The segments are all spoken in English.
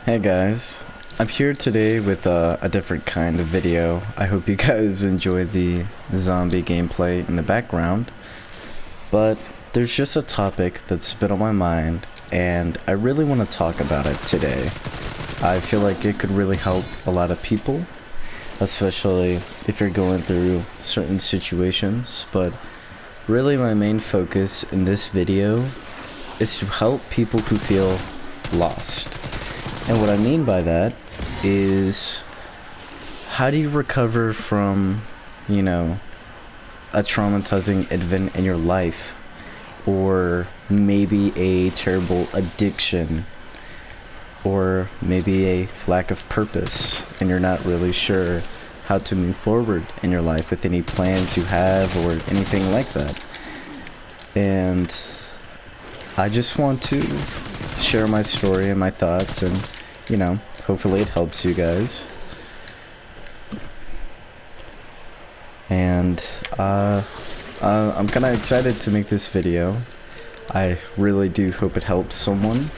Hey guys, I'm here today with a different kind of video. I hope you guys enjoy the zombie gameplay in the background, but there's just a topic that's been on my mind and I really want to talk about it today. I feel like it could really help a lot of people, especially if you're going through certain situations, but really my main focus in this video is to help people who feel lost. And what I mean by that is, how do you recover from, a traumatizing event in your life, or maybe a terrible addiction, or maybe a lack of purpose, and you're not really sure how to move forward in your life with any plans you have or anything like that. And I just want to share my story and my thoughts, and hopefully it helps you guys. And I'm kind of excited to make this video. I really do hope it helps someone.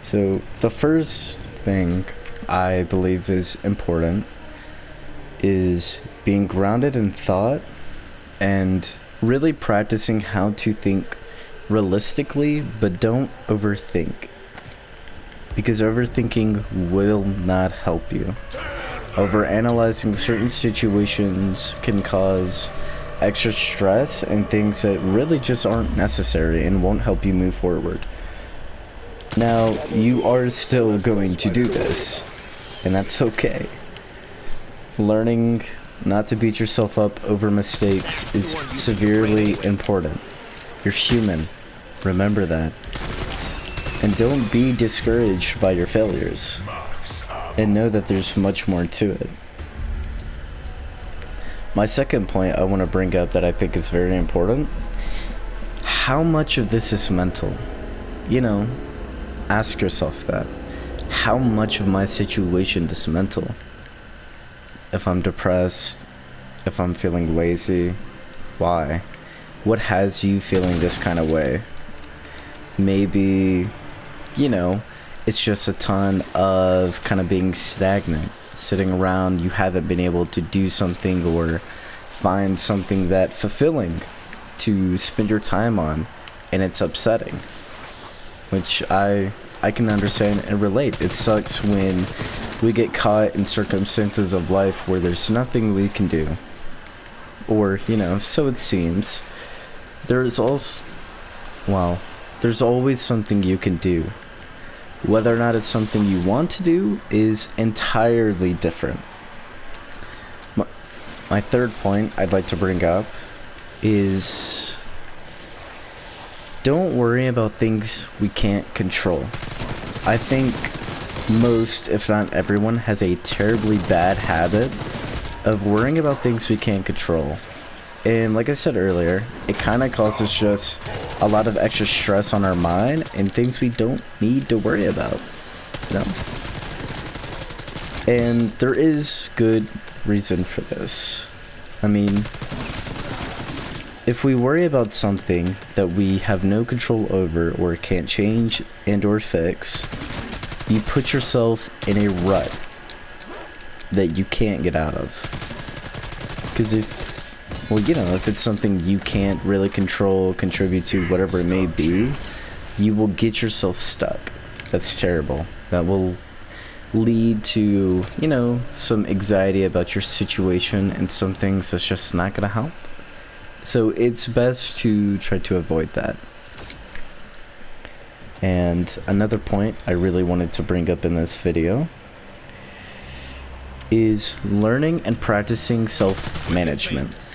So the first thing I believe is important is being grounded in thought and really practicing how to think realistically, but don't overthink, because overthinking will not help you. Overanalyzing certain situations can cause extra stress and things that really just aren't necessary and won't help you move forward. Now, you are still going to do this, and that's okay. Learning not to beat yourself up over mistakes is severely important. You're human. Remember that. And don't be discouraged by your failures. And know that there's much more to it. My second point I want to bring up that I think is very important. How much of this is mental? Ask yourself that. How much of my situation is mental? If I'm depressed, if I'm feeling lazy, why? What has you feeling this kind of way? Maybe, it's just a ton of kind of being stagnant, sitting around, you haven't been able to do something or find something that fulfilling to spend your time on, and it's upsetting. Which I can understand and relate. It sucks when we get caught in circumstances of life where there's nothing we can do. Or, so it seems. There's always something you can do. Whether or not it's something you want to do is entirely different. My third point I'd like to bring up is, don't worry about things we can't control. I think most, if not everyone, has a terribly bad habit of worrying about things we can't control. And like I said earlier, it kind of causes just a lot of extra stress on our mind and things we don't need to worry about. And there is good reason for this. I mean, if we worry about something that we have no control over or can't change and or fix, you put yourself in a rut that you can't get out of. Because if it's something you can't really control, contribute to, whatever it may be, you will get yourself stuck. That's terrible. That will lead to, some anxiety about your situation and some things that's just not gonna help. So it's best to try to avoid that. And another point I really wanted to bring up in this video is learning and practicing self-management.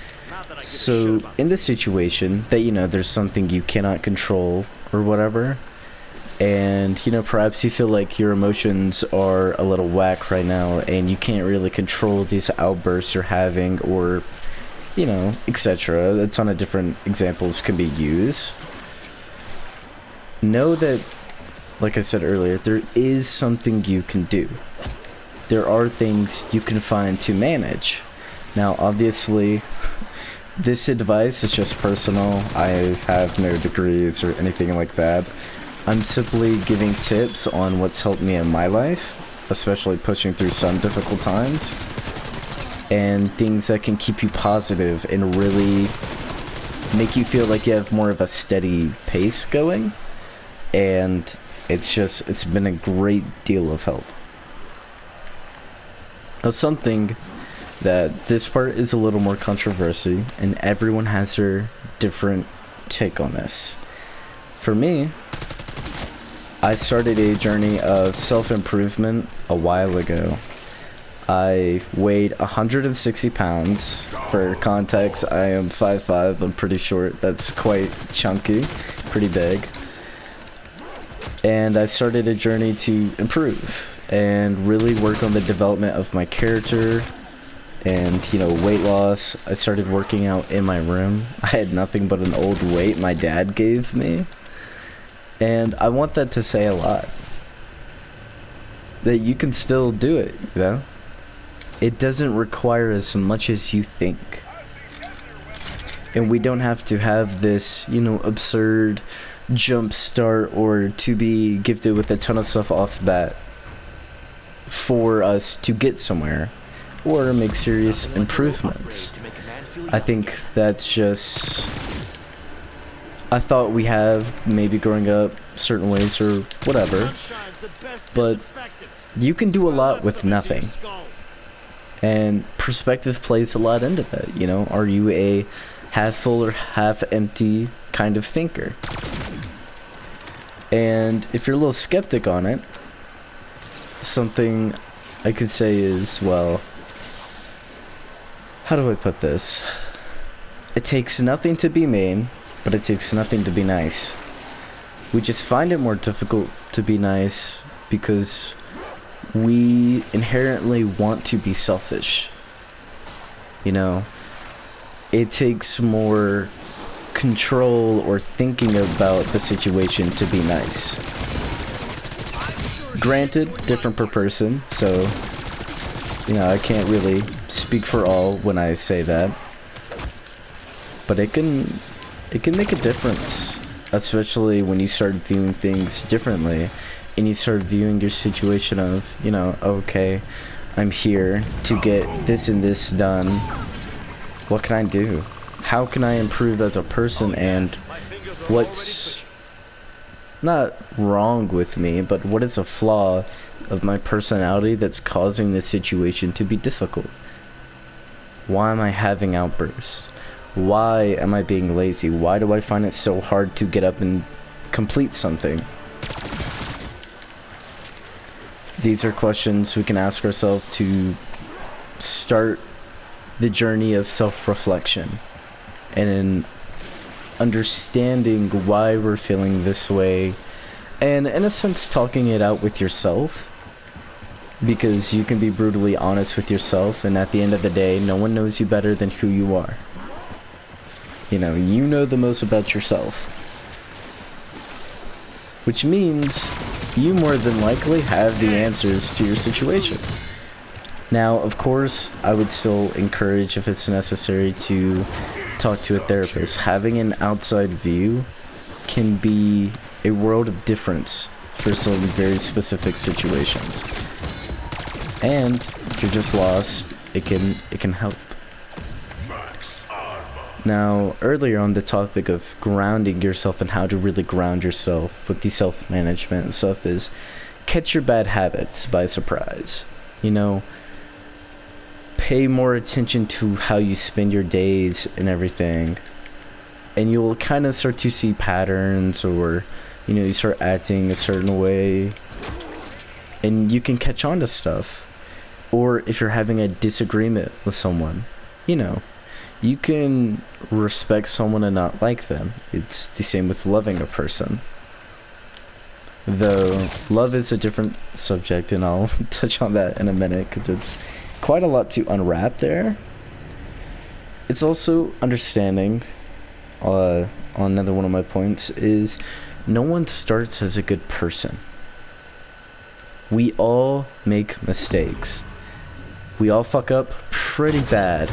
So in this situation that there's something you cannot control or whatever, and perhaps you feel like your emotions are a little whack right now and you can't really control these outbursts you're having, or etc. A ton of different examples can be used. Know that, like I said earlier, there is something you can do. There are things you can find to manage. Now obviously this advice is just personal. I have no degrees or anything like that. I'm simply giving tips on what's helped me in my life, especially pushing through some difficult times, and things that can keep you positive and really make you feel like you have more of a steady pace going. And it's been a great deal of help. Now, something that this part is a little more controversial, and everyone has their different take on this. For me, I started a journey of self-improvement a while ago. I weighed 160 pounds. For context, I am 5'5". I'm pretty short. That's quite chunky, pretty big. And I started a journey to improve and really work on the development of my character and, you know, weight loss. I started working out in my room. I had nothing but an old weight my dad gave me. And I want that to say a lot. That you can still do it, you know? It doesn't require as much as you think. And we don't have to have this, you know, absurd jump start or to be gifted with a ton of stuff off the bat for us to get somewhere or make serious improvements. I think that's just... I thought we have, maybe growing up, certain ways or whatever, but you can do a lot with nothing. And perspective plays a lot into that, you know? Are you a half full or half empty kind of thinker? And if you're a little skeptic on it, something I could say is, well, how do I put this? It takes nothing to be mean, but it takes nothing to be nice. We just find it more difficult to be nice because we inherently want to be selfish. You know, it takes more control or thinking about the situation to be nice. Granted, different per person, so, you know, I can't really speak for all when I say that. But it can make a difference, especially when you start viewing things differently and you start viewing your situation of, you know, okay, I'm here to get this and this done. What can I do? How can I improve as a person, and what's not wrong with me, but what is a flaw of my personality that's causing this situation to be difficult? Why am I having outbursts? Why am I being lazy? Why do I find it so hard to get up and complete something? These are questions we can ask ourselves to start the journey of self-reflection and in understanding why we're feeling this way, and in a sense talking it out with yourself, because you can be brutally honest with yourself, and at the end of the day, no one knows you better than who you are. You know the most about yourself, which means you more than likely have the answers to your situation. Now, of course, I would still encourage, if it's necessary, to talk to a therapist. Having an outside view can be a world of difference for some very specific situations. And if you're just lost, it can help. Now, earlier on the topic of grounding yourself and how to really ground yourself with the self-management and stuff is catch your bad habits by surprise. You know, pay more attention to how you spend your days and everything, and you'll kind of start to see patterns, or, you know, you start acting a certain way, and you can catch on to stuff. Or if you're having a disagreement with someone, you know, you can respect someone and not like them. It's the same with loving a person. Though love is a different subject, and I'll touch on that in a minute because it's quite a lot to unwrap there. It's also understanding, on another one of my points, is no one starts as a good person. We all make mistakes. We all fuck up pretty bad.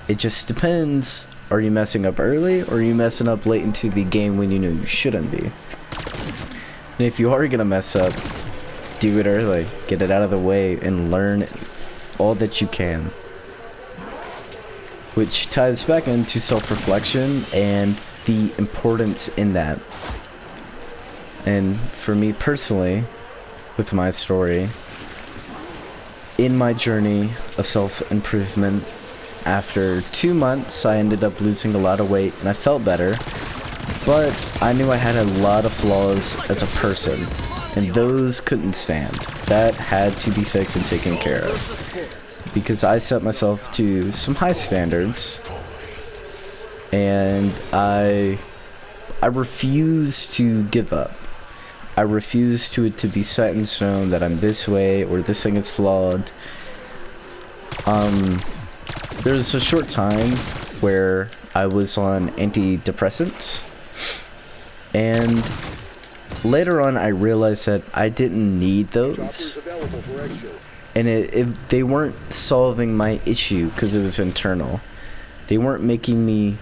It just depends, are you messing up early, or are you messing up late into the game when you know you shouldn't be? And if you are gonna mess up, do it early. Get it out of the way and learn all that you can. Which ties back into self-reflection and the importance in that. And for me personally, with my story, in my journey of self-improvement, after 2 months I ended up losing a lot of weight and I felt better, but I knew I had a lot of flaws as a person, and those couldn't stand. That had to be fixed and taken care of, because I set myself to some high standards, and I refuse to give up. I refuse to it to be set in stone that I'm this way or this thing is flawed. There's a short time where I was on antidepressants, and later on I realized that I didn't need those, and they weren't solving my issue because it was internal. They weren't making me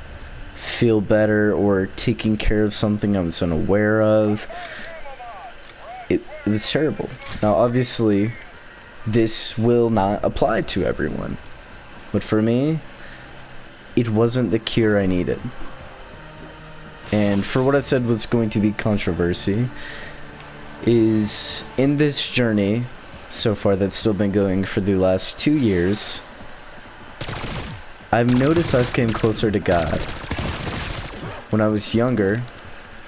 feel better or taking care of something I was unaware of. It was terrible. Now obviously this will not apply to everyone, but for me it wasn't the cure I needed. And for what I said was going to be controversy, is in this journey so far that's still been going for the last 2 years, I've noticed I've came closer to God. When I was younger,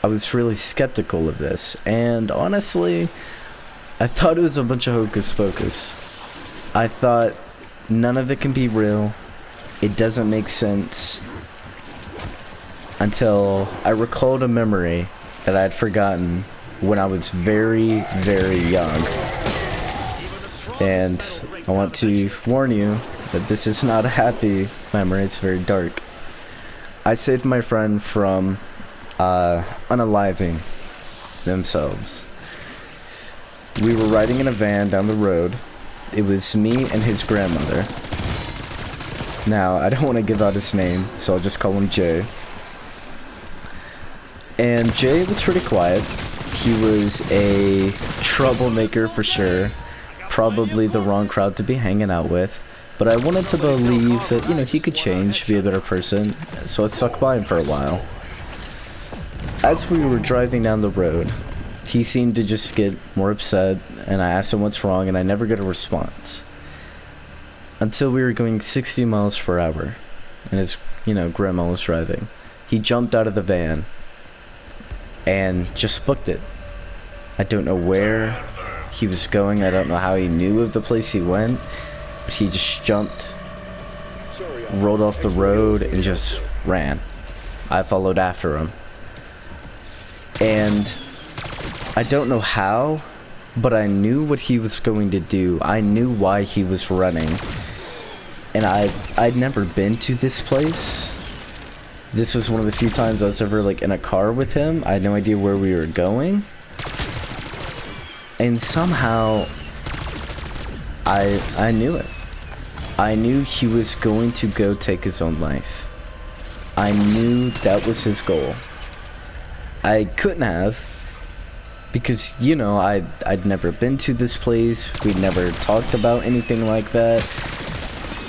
I was really skeptical of this, and honestly, I thought it was a bunch of hocus pocus. I thought none of it can be real, it doesn't make sense, until I recalled a memory that I had forgotten when I was very, very young. And I want to warn you that this is not a happy memory, it's very dark. I saved my friend from unaliving themselves. We were riding in a van down the road. It was me and his grandmother. Now, I don't want to give out his name, so I'll just call him Jay. And Jay was pretty quiet. He was a troublemaker for sure. Probably the wrong crowd to be hanging out with. But I wanted to believe that, you know, he could change, be a better person. So I stuck by him for a while. As we were driving down the road, he seemed to just get more upset, and I asked him what's wrong, and I never got a response. Until we were going 60 miles per hour, and his, grandma was driving. He jumped out of the van, and just booked it. I don't know where he was going, I don't know how he knew of the place he went, but he just jumped, rolled off the road, and just ran. I followed after him. And I don't know how, but I knew what he was going to do. I knew why he was running. And I'd never been to this place. This was one of the few times I was ever in a car with him. I had no idea where we were going. And somehow I knew it. I knew he was going to go take his own life. I knew that was his goal. I couldn't have, because I'd never been to this place. We'd never talked about anything like that.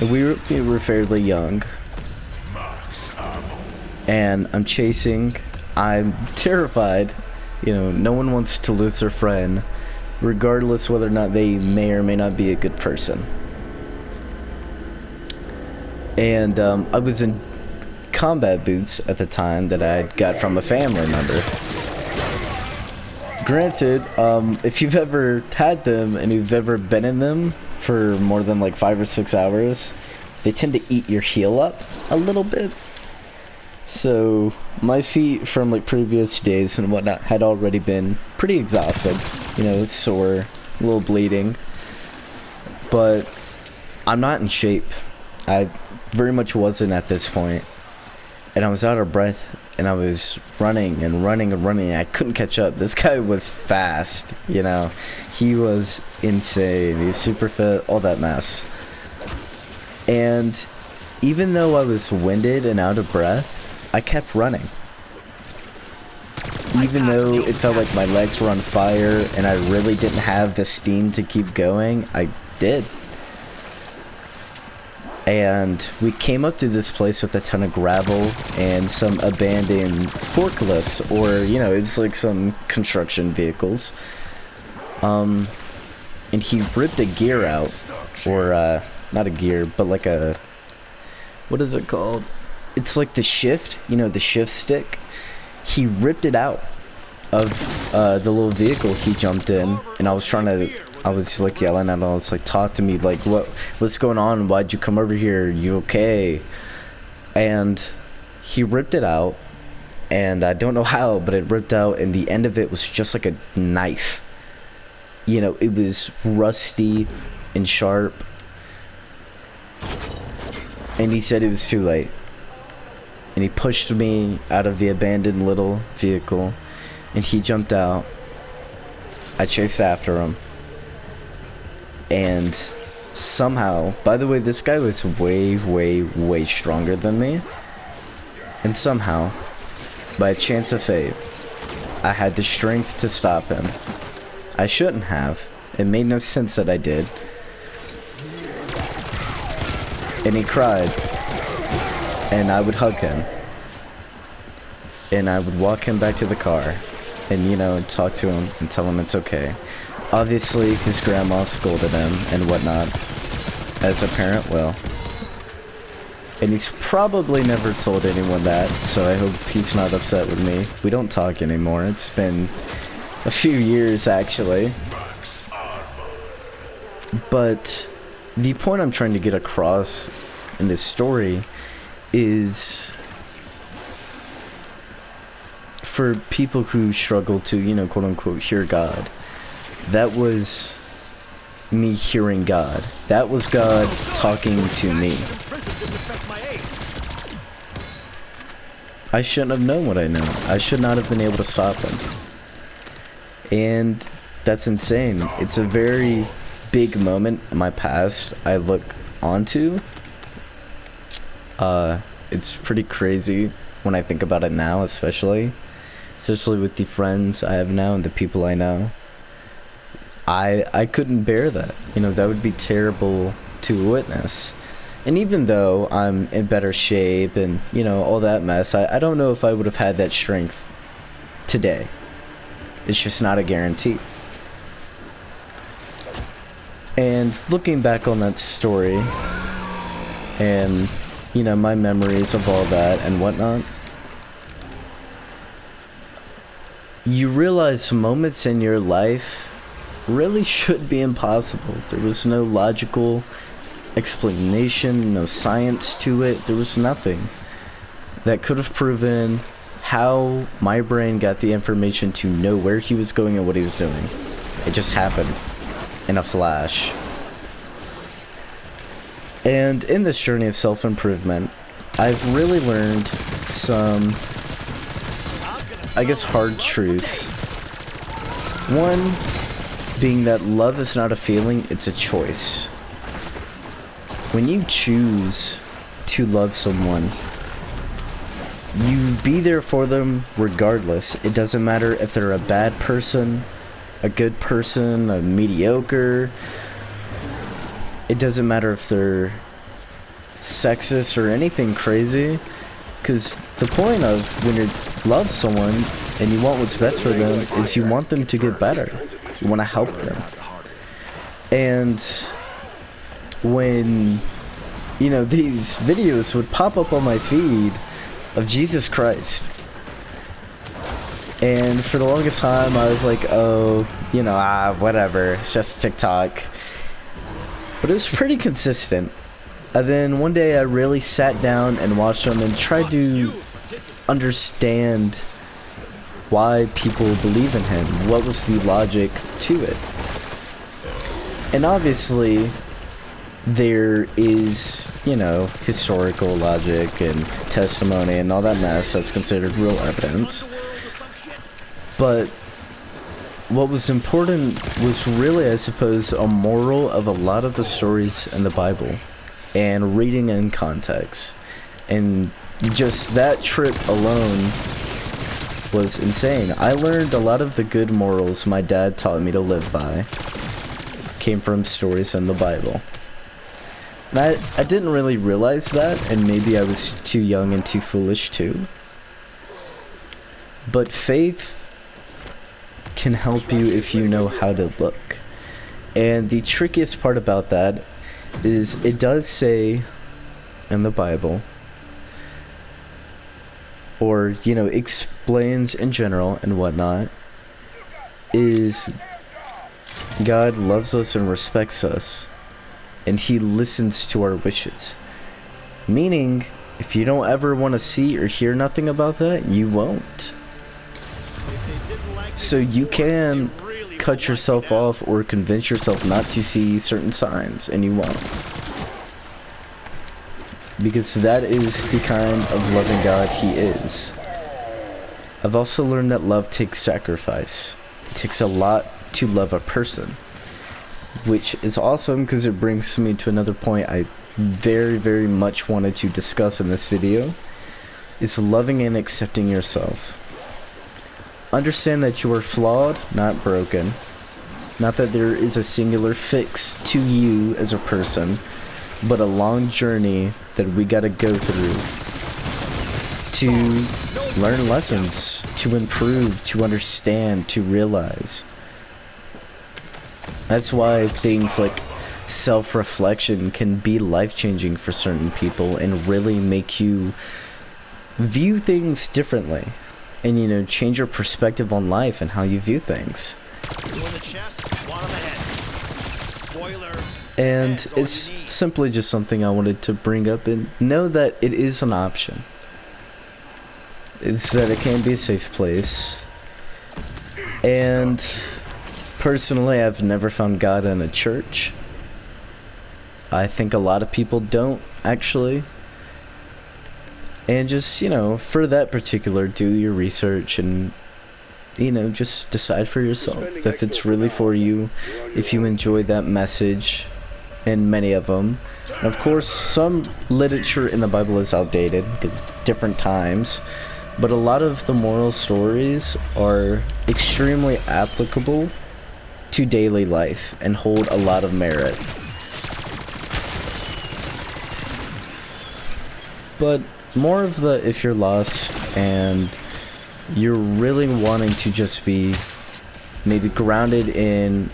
And we were fairly young. And I'm chasing. I'm terrified. No one wants to lose their friend, regardless whether or not they may or may not be a good person. And I was in combat boots at the time that I got from a family member. Granted, if you've ever had them and you've ever been in them for more than 5 or 6 hours, they tend to eat your heel up a little bit. So my feet from previous days and whatnot had already been pretty exhausted, sore, a little bleeding, but I'm not in shape. I very much wasn't at this point. And I was out of breath, and I was running and running and running, and I couldn't catch up. This guy was fast, he was insane. He was super fit, all that mess. And even though I was winded and out of breath, I kept running. even though it felt like my legs were on fire and I really didn't have the steam to keep going, I did. And we came up to this place with a ton of gravel and some abandoned forklifts, or, you know, it's like some construction vehicles. And he ripped a gear out, or, not a gear, but like a, what is it called? It's like the shift, you know, the shift stick. He ripped it out of the little vehicle he jumped in, and I was like yelling at him. I was like, talk to me, like, what's going on? Why'd you come over here? You okay? And he ripped it out, and I don't know how, but it ripped out, and the end of it was just like a knife. You know, it was rusty and sharp. And he said it was too late. And he pushed me out of the abandoned little vehicle, and he jumped out. I chased after him. And somehow, by the way, this guy was way, way, way stronger than me. And somehow, by a chance of fate, I had the strength to stop him. I shouldn't have. It made no sense that I did. And he cried. And I would hug him. And I would walk him back to the car. And, you know, talk to him and tell him it's okay. Obviously, his grandma scolded him and whatnot, as a parent will. And he's probably never told anyone that, so I hope he's not upset with me. We don't talk anymore. It's been a few years, actually. But the point I'm trying to get across in this story is for people who struggle to, you know, quote unquote, hear God. That was me hearing God. That was God talking to me. I shouldn't have known what I know. I should not have been able to stop him. And that's insane. It's a very big moment in my past I look onto. It's pretty crazy when I think about it now, especially with the friends I have now and the people I know. I couldn't bear that. You know, that would be terrible to witness. And even though I'm in better shape and, you know, all that mess, I don't know if I would have had that strength today. It's just not a guarantee. And looking back on that story and, you know, my memories of all that and whatnot, you realize moments in your life really should be impossible. There was no logical explanation, no science to it. There was nothing that could have proven how my brain got the information to know where he was going and what he was doing. It just happened in a flash. And in this journey of self-improvement, I've really learned some, I guess, hard truths. One being that love is not a feeling, it's a choice. When you choose to love someone, you be there for them regardless. It doesn't matter if they're a bad person, a good person, a mediocre. It doesn't matter if they're sexist or anything crazy. Because the point of when you love someone and you want what's best for them is you want them to get better. You want to help them. And when, you know, these videos would pop up on my feed of Jesus Christ, and for the longest time I was like, oh, you know, whatever, it's just TikTok. But it was pretty consistent. And then one day I really sat down and watched them and tried to understand why people believe in him. What was the logic to it? And obviously there is, you know, historical logic and testimony and all that mess that's considered real evidence. But what was important was really, I suppose, a moral of a lot of the stories in the Bible and reading in context. And just that trip alone was insane. I learned a lot of the good morals my dad taught me to live by came from stories in the Bible. And I didn't really realize that, and maybe I was too young and too foolish too. But faith can help you if you know how to look. And the trickiest part about that is it does say in the Bible, or, you know, explains in general and whatnot, is God loves us and respects us, and he listens to our wishes. Meaning, if you don't ever want to see or hear nothing about that, you won't. So you can cut yourself off or convince yourself not to see certain signs, and you won't. Because that is the kind of loving God he is. I've also learned that love takes sacrifice. It takes a lot to love a person, which is awesome because it brings me to another point I very, very much wanted to discuss in this video, is loving and accepting yourself. Understand that you are flawed, not broken. Not that there is a singular fix to you as a person, but a long journey that we gotta go through to learn lessons, to improve, to understand, to realize. That's why things like self-reflection can be life-changing for certain people and really make you view things differently. And, you know, change your perspective on life and how you view things. And it's simply just something I wanted to bring up and know that it is an option. It's that it can be a safe place. And personally, I've never found God in a church. I think a lot of people don't, actually. And just, you know, for that particular, do your research and, you know, just decide for yourself if it's really for you, if you enjoy that message, and many of them. And of course, some literature in the Bible is outdated because different times, but a lot of the moral stories are extremely applicable to daily life and hold a lot of merit. But more of the, if you're lost and you're really wanting to just be maybe grounded in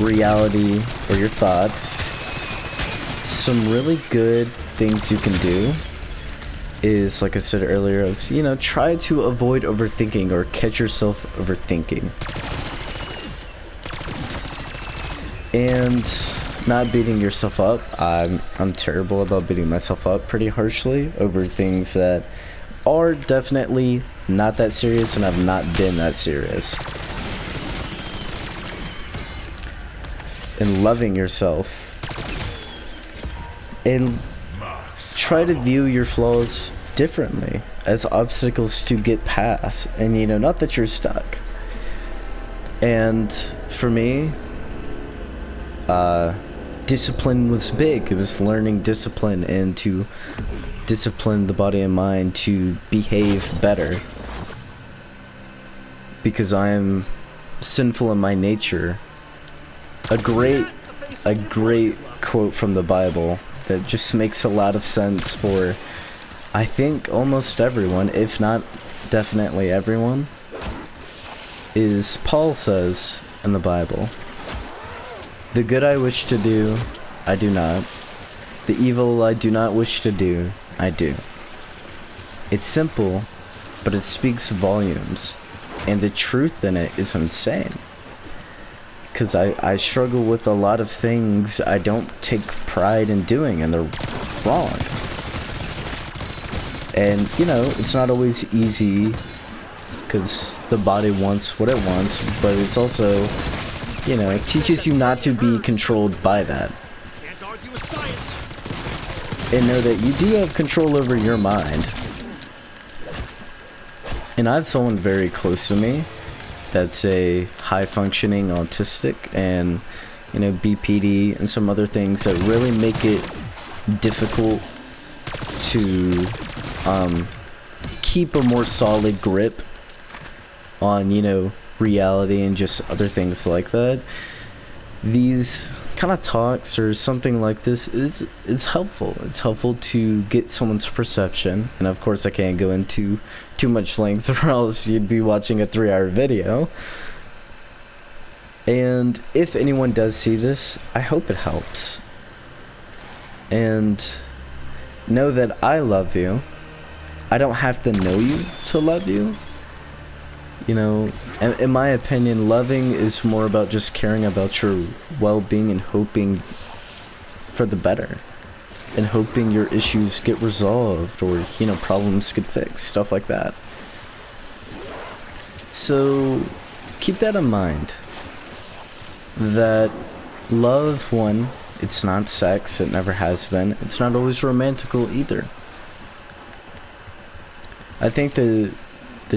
reality or your thought, some really good things you can do is, like I said earlier, you know, try to avoid overthinking or catch yourself overthinking. And not beating yourself up. I'm terrible about beating myself up pretty harshly over things that are definitely not that serious and have not been that serious. And loving yourself. And try to view your flaws differently as obstacles to get past. And, you know, not that you're stuck. And for me, discipline was big. It was learning discipline and to discipline the body and mind to behave better. Because I am sinful in my nature. A great quote from the Bible that just makes a lot of sense for, I think, almost everyone, if not definitely everyone, is Paul says in the Bible, "The good I wish to do, I do not. The evil I do not wish to do, I do." It's simple, but it speaks volumes. And the truth in it is insane. Because I struggle with a lot of things I don't take pride in doing, and they're wrong. And, you know, it's not always easy, because the body wants what it wants, but it's also, you know, it teaches you not to be controlled by that. And know that you do have control over your mind. And I have someone very close to me that's a high-functioning autistic and, you know, BPD and some other things that really make it difficult to keep a more solid grip on, you know, reality and just other things like that, these kind of talks or something like this is helpful. It's helpful to get someone's perception, and of course I can't go into too much length or else you'd be watching a 3-hour video. And if anyone does see this, I hope it helps. And know that I love you. I don't have to know you to love you. You know, in my opinion, loving is more about just caring about your well-being and hoping for the better. And hoping your issues get resolved or, you know, problems get fixed, stuff like that. So, keep that in mind. That love, one, it's not sex, it never has been. It's not always romantical either. I think the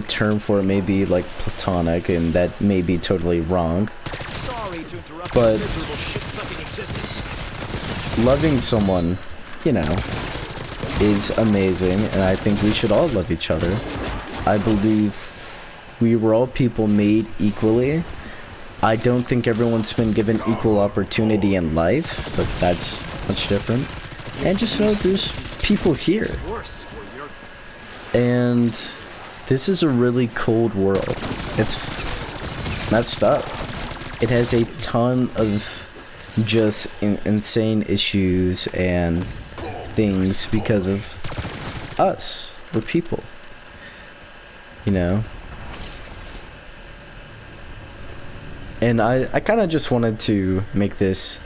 term for it may be like platonic, and that may be totally wrong. Sorry to interrupt but your miserable shit-sucking existence. Loving someone, you know, is amazing, and I think we should all love each other. I believe we were all people made equally. I don't think everyone's been given equal opportunity in life, but that's much different. And just know there's people here. And this is a really cold world. It's messed up. It has a ton of just insane issues and things because of us. We're people. You know? And I kind of just wanted to make this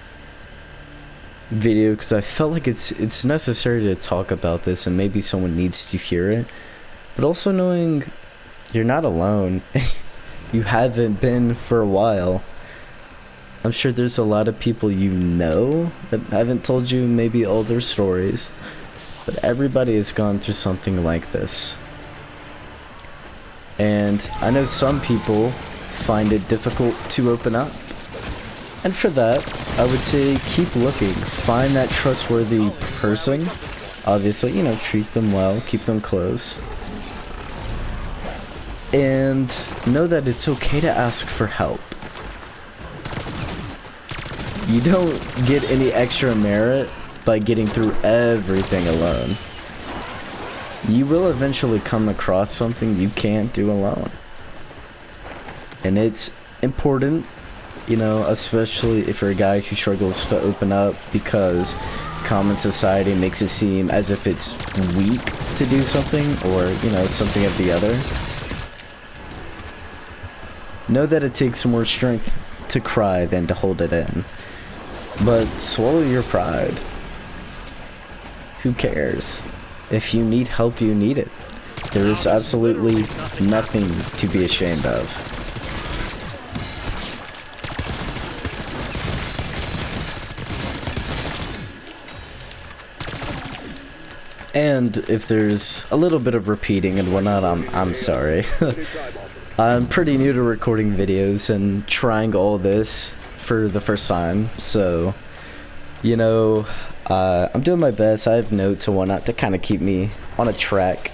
video because I felt like it's necessary to talk about this, and maybe someone needs to hear it. But also knowing you're not alone. You haven't been for a while. I'm sure there's a lot of people you know that haven't told you maybe all their stories. But everybody has gone through something like this. And I know some people find it difficult to open up. And for that, I would say keep looking. Find that trustworthy person. Obviously, you know, treat them well, keep them close. And know that it's okay to ask for help. You don't get any extra merit by getting through everything alone. You will eventually come across something you can't do alone. And it's important, you know, especially if you're a guy who struggles to open up because common society makes it seem as if it's weak to do something, or, you know, something of the other. Know that it takes more strength to cry than to hold it in. But swallow your pride. Who cares? If you need help, you need it. There is absolutely nothing to be ashamed of. And if there's a little bit of repeating and whatnot, I'm sorry. I'm pretty new to recording videos and trying all this for the first time, so, you know, I'm doing my best. I have notes and whatnot to kind of keep me on a track.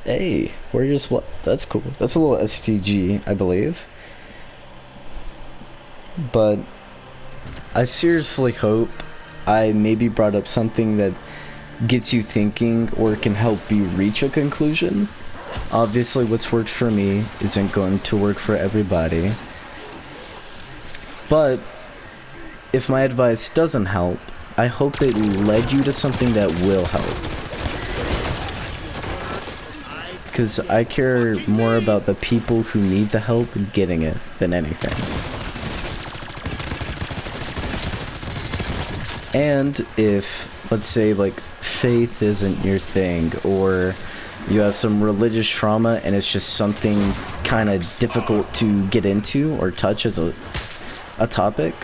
Hey, Warriors, what? That's cool. That's a little STG, I believe. But I seriously hope I maybe brought up something that gets you thinking or can help you reach a conclusion. Obviously, what's worked for me isn't going to work for everybody. But if my advice doesn't help, I hope it led you to something that will help. Because I care more about the people who need the help getting it than anything. And if, let's say, like, faith isn't your thing, or you have some religious trauma and it's just something kind of difficult to get into or touch as a topic,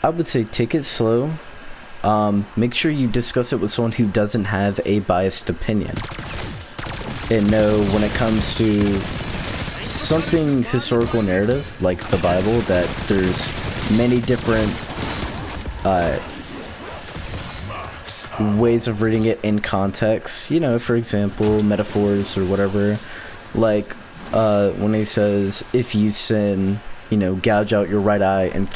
I would say take it slow. Make sure you discuss it with someone who doesn't have a biased opinion. And know when it comes to something historical narrative, like the Bible, that there's many different ways of reading it in context. You know, for example, metaphors or whatever. Like, when he says, if you sin, you know, gouge out your right eye and